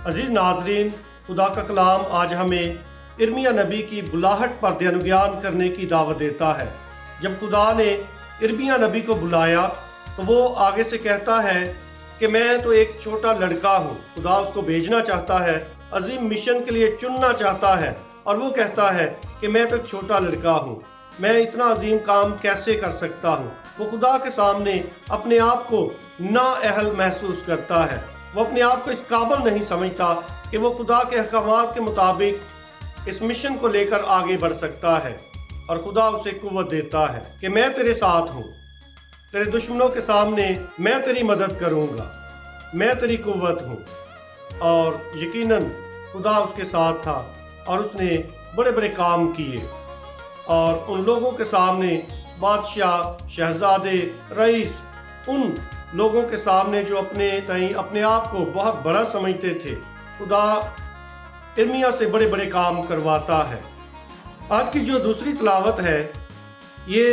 अजीज़ नाजरीन, खुदा का कलाम आज हमें इर्मिया नबी की बुलाहट पर ध्यान बयान करने की दावत देता है। जब खुदा ने इर्मिया नबी को बुलाया तो वो आगे से कहता है कि मैं तो एक छोटा लड़का हूँ। खुदा उसको भेजना चाहता है, अजीम मिशन के लिए चुनना चाहता है, और वो कहता है कि मैं तो एक छोटा लड़का हूँ, मैं इतना अजीम काम कैसे कर सकता हूँ। वो खुदा के सामने अपने आप को नाअहल महसूस करता है। वो अपने आप को इस काबिल नहीं समझता कि वो खुदा के अहकामात के मुताबिक इस मिशन को लेकर आगे बढ़ सकता है। और खुदा उसे कुव्वत देता है कि मैं तेरे साथ हूँ, तेरे दुश्मनों के सामने मैं तेरी मदद करूँगा, मैं तेरी कुव्वत हूँ। और यकीनन खुदा उसके साथ था और उसने बड़े बड़े काम किए, और उन लोगों के सामने बादशाह, शहजादे, रईस, उन लोगों के सामने जो अपने आप को बहुत बड़ा समझते थे, खुदा इर्मिया से बड़े बड़े काम करवाता है। आज की जो दूसरी तिलावत है ये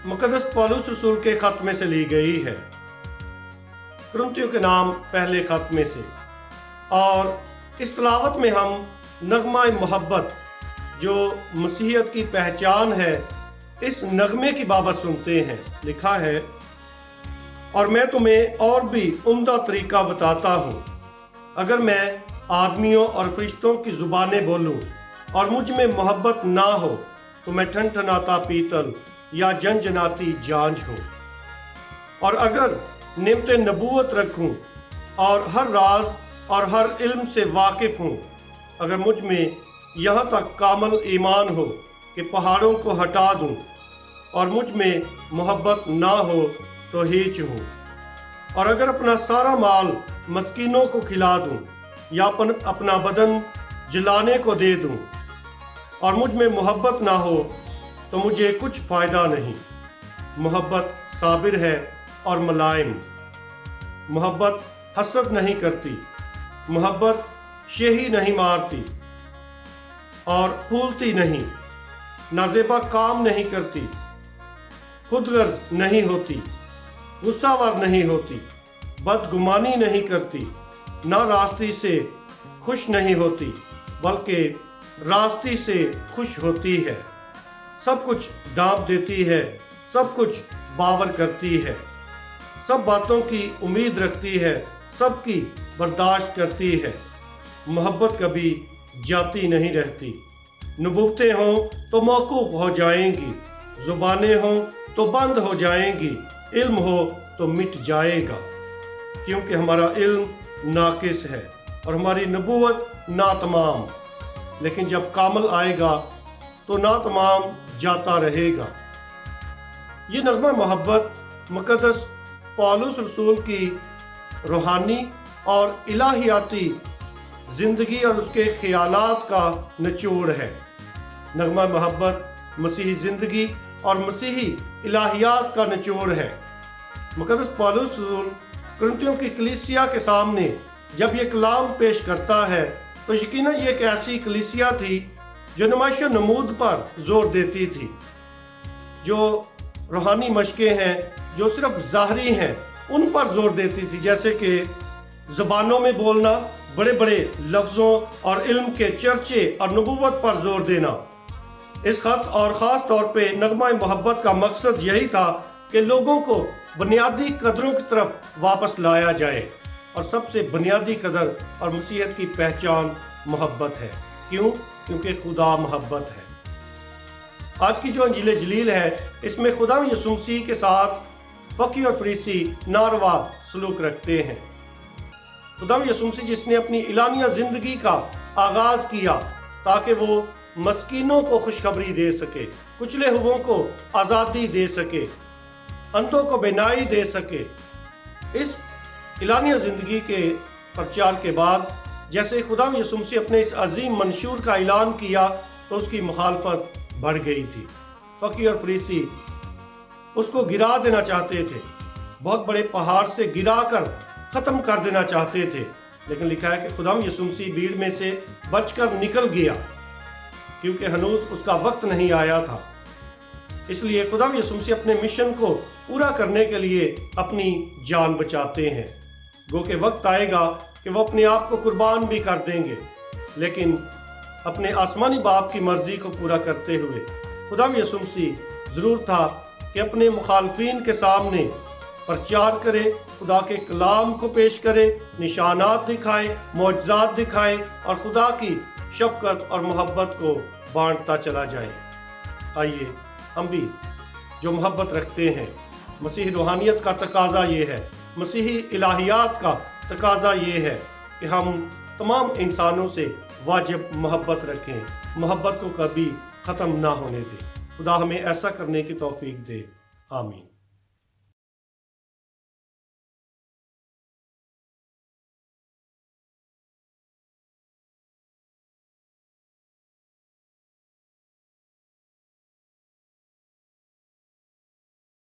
मुकद्दस पौलुस रसूल के खत में से ली गई है, कुरिन्थियों के नाम पहले खत में से। और इस तिलावत में हम नगमा मोहब्बत जो मसीहियत की पहचान है, इस नगमे की बाबत सुनते हैं। लिखा है, और मैं तुम्हें और भी उम्दा तरीका बताता हूँ। अगर मैं आदमियों और फरिश्तों की ज़ुबानें बोलूँ और मुझ में मोहब्बत ना हो तो मैं ठनठनाता पीतल या जनजनाती झांझ हूँ। और अगर नेमते नबूवत रखूँ और हर राज और हर इल्म से वाकिफ़ हूँ, अगर मुझ में यहाँ तक कामल ईमान हो कि पहाड़ों को हटा दूँ, और मुझ में मोहब्बत ना हो तो हीच हूँ। और अगर अपना सारा माल मस्कीनों को खिला दूँ या अपना बदन जलाने को दे दूँ, और मुझ में मोहब्बत ना हो तो मुझे कुछ फ़ायदा नहीं। मोहब्बत साबिर है और मुलायम, मोहब्बत हसद नहीं करती, मोहब्बत शेही नहीं मारती और फूलती नहीं, नाज़ेबा काम नहीं करती, खुदगर्ज नहीं होती, गुस्सावर नहीं होती, बदगुमानी नहीं करती, ना रास्ती से खुश नहीं होती बल्कि रास्ती से खुश होती है। सब कुछ ढांप देती है, सब कुछ बावर करती है, सब बातों की उम्मीद रखती है, सबकी बर्दाश्त करती है। मोहब्बत कभी जाती नहीं रहती। नबूवतें हों तो मौकूफ़ हो जाएंगी, ज़ुबानें हों तो बंद हो जाएंगी, इल्म हो तो मिट जाएगा, क्योंकि हमारा इल्म नाकिस है और हमारी नबूवत नातमाम। लेकिन जब कामल आएगा तो नातमाम जाता रहेगा। ये नगमा मोहब्बत मुकद्दस पौलुस रसूल की रूहानी और इलाहियाती ज़िंदगी और उसके ख़यालात का निचोड़ है। नगमा मोहब्बत मसीही ज़िंदगी और मसीही इलाहियात का निचोड़ है। मुकद्दस पौलुस रसूल कुरिन्थियों की कलीसिया के सामने जब ये कलाम पेश करता है तो यकीनन ये एक ऐसी कलीसिया थी जो नुमाइश नमूद पर जोर देती थी, जो रूहानी मशक़ें हैं, जो सिर्फ ज़ाहरी हैं, उन पर जोर देती थी, जैसे कि ज़बानों में बोलना, बड़े बड़े लफ्ज़ों और इल्म के चर्चे और नबूवत पर जोर देना। इस खत और ख़ास तौर पे नगमा मोहब्बत का मकसद यही था कि लोगों को बुनियादी कदरों की तरफ वापस लाया जाए, और सबसे बुनियादी कदर और मसीहत की पहचान मोहब्बत है। क्यों? क्योंकि खुदा मोहब्बत है। आज की जो अंजील जलील है, इसमें खुदा यीशु मसीह के साथ फकी और फरीसी नारवा सलूक रखते हैं। खुदा यीशु मसीह जिसने अपनी इलानिया ज़िंदगी का आगाज़ किया ताकि वो मस्कीनों को खुशखबरी दे सके, कुचले हुओं को आज़ादी दे सके, अंधों को बिनाई दे सके। इस इलानिया ज़िंदगी के प्रचार के बाद जैसे खुदा यीशु मसीह अपने इस अजीम मंशूर का ऐलान किया तो उसकी मुखालफत बढ़ गई थी। फकी और फरीसी उसको गिरा देना चाहते थे, बहुत बड़े पहाड़ से गिरा कर ख़त्म कर देना चाहते थे। लेकिन लिखा है कि खुदा यीशु मसीह भीड़ में से बचकर निकल गया, क्योंकि हनूज उसका वक्त नहीं आया था। इसलिए खुदा यीशु मसीह अपने मिशन को पूरा करने के लिए अपनी जान बचाते हैं। गो के वक्त आएगा कि کہ وہ اپنے آپ کو قربان بھی کر دیں گے، لیکن اپنے آسمانی باپ کی مرضی کو پورا کرتے ہوئے خدا یسوع مسیح ضرور تھا کہ اپنے مخالفین کے سامنے پرچار کرے، خدا کے کلام کو پیش کرے، نشانات دکھائے، معجزات دکھائے اور خدا کی شفقت اور محبت کو بانٹتا چلا جائے۔ آئیے ہم بھی جو محبت رکھتے ہیں، مسیحی روحانیت کا تقاضا یہ ہے، مسیحی الہیات کا تقاضا یہ ہے کہ ہم تمام انسانوں سے واجب محبت رکھیں، محبت کو کبھی ختم نہ ہونے دیں۔ خدا ہمیں ایسا کرنے کی توفیق دے، آمین۔